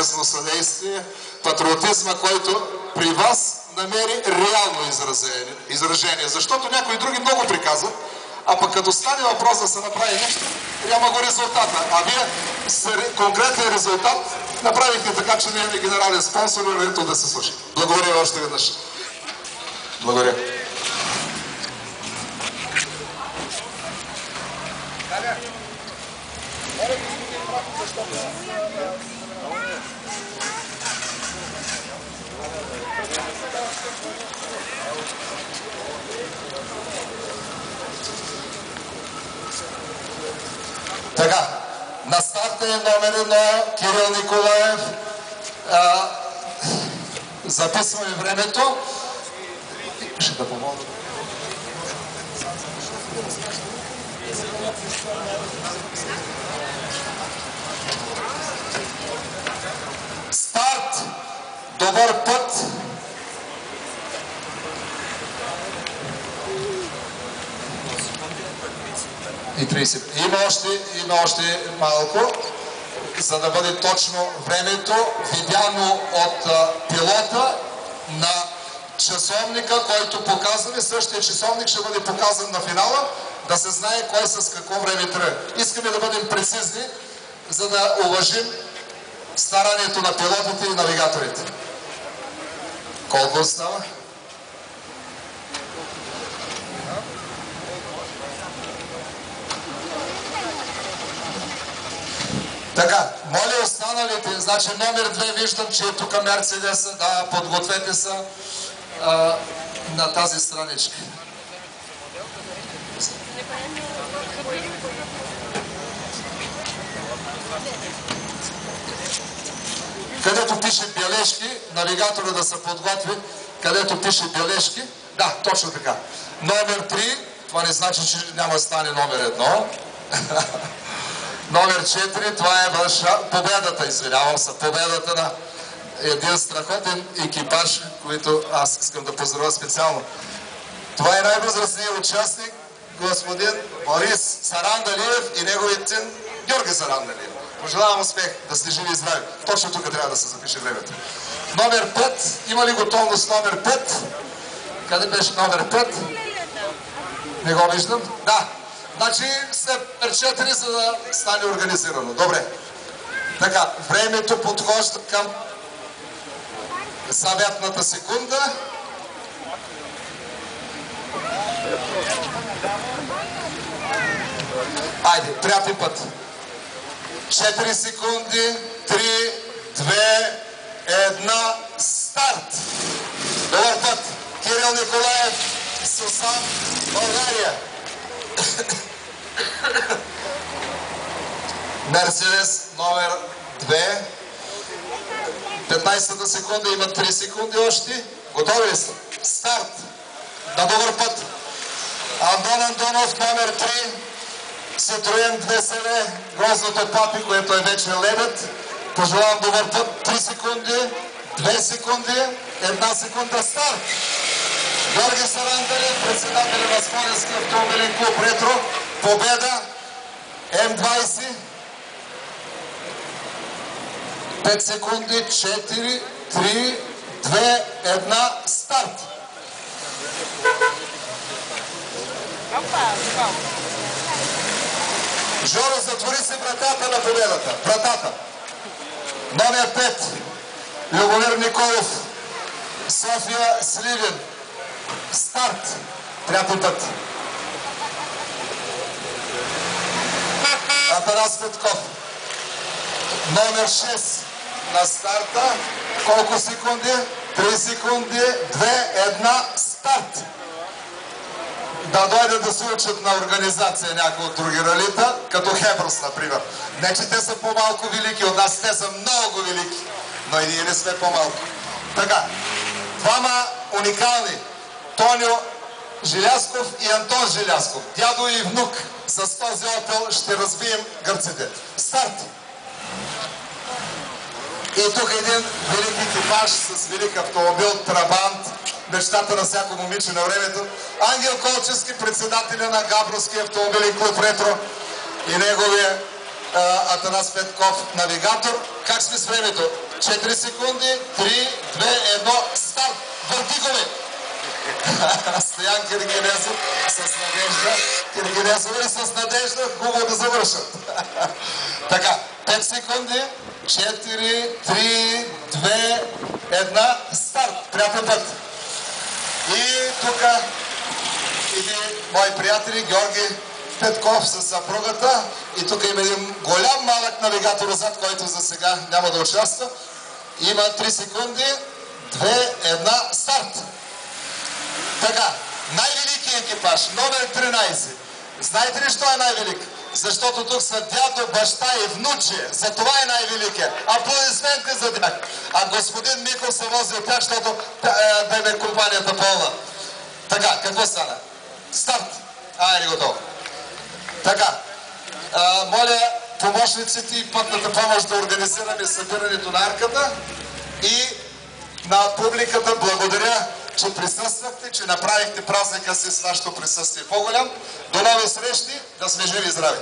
безвъзмездно съдействие, патриотизма, който при вас намери реално изражение. Защото някои други много приказват, а пък като стане въпрос да се направи нещо, няма го резултата. А вие с конкретен резултат направихте така, че ние генерален спонсор и ето да се случи. Благодаря още веднъж. Благодаря. Така, на старта е номер 1 Кирил Николаев. Записваме времето. Ще да помогна. Старт! Добър път! И 30. Има още малко, за да бъде точно времето, видяно от пилота на часовника, който показваме. Същия часовник ще бъде показан на финала, да се знае кой с какво време тръгва. Искаме да бъдем прецизни, за да уважим старанието на пилотите и навигаторите. Колко остава? Така, моля останалите, значи номер 2 виждам, че е тук Мерцедеса, да, подгответе се на тази страничка. Където пише бележки, навигатора да се подготви, където пише бележки, да, точно така. Номер 3, това не значи, че няма да стане номер 1. Номер 4, това е победата, извинявам се, победата на един страхотен екипаж, който аз искам да поздравя специално. Това е най-възрастният участник, господин Борис Сарандалиев и неговият син Георги Сарандалиев. Пожелавам успех, да сте живи и здрави. Точно тук трябва да се запише времето. Номер 5, има ли готовност номер 5? Къде беше номер 5? Не го виждам. Да. Значи сте перчетени, за да стане организирано. Добре. Така, времето подхожда към заветната секунда. Айде, приятен път. 4 секунди, 3, 2, 1, старт! Добър път! Кирил Николаев, Сусан, България. Мерцедес номер 2. 15-та секунда, има 3 секунди още. Готови ли сте? Старт! На добър път! Андон Андонов номер 3. Citroen 2CV, грозното папи, което е вече лебед. Пожелавам добър път. 3 секунди, 2 секунди, 1 секунда, старт! Георги Сарандалиев, председател на Смолянския автомобилен клуб Ретро. Победа М20. 5 секунди, 4, 3, 2, 1, старт! Жоро, затвори се вратата на победата. Вратата. Номер 5. Любомир Николов. София Сливен. Старт. Приятен път. Атанас Петков. Номер 6 на старта. Колко секунди? 3 секунди. 2, 1, старт. Да дойдат да се учат на организация някои от други ралита, като Хеброс, например. Не, че те са по-малко велики от нас, те са много велики, но и ние не сме по-малко. Така, двама уникални, Тонио Жилясков и Антон Жилясков, дядо и внук. С този опел ще разбием гърците. Старт! И тук един велик екипаж с велик автомобил, Трабант, мечтата на всяко момиче на времето. Ангел Колчевски, председателя на Габровския автомобилен клуб Ретро, и неговия Атанас Петков, навигатор. Как сме с времето? 4 секунди, 3, 2, 1, старт! Въртигове! Стоян Киргенезов с надежда. Киргенезови с надежда, хубаво да завършат. Така, 5 секунди, 4, 3, 2, 1, старт! Приятен път! И тук иди мои приятели, Георги Петков с съпругата, и тук има един голям малък навигатор отзад, който за сега няма да участва. Има 3 секунди, 2, 1, старт! Така, най-великият екипаж, номер 13. Знаете ли, що е най-велик? Защото тук са дядо, баща и внуче. За това е най-великият. Аплодисменти за тях. А господин Миков се вози от тях, защото да е компанията пълна. Така, какво стана? Старт! Айде, готово. Така, моля помощниците и пътната помощ да организираме събирането на арката, и на публиката благодаря, че присъствахте, че направихте празника си с вашето присъствие по-голям. До нови срещи, да сме живи и здрави!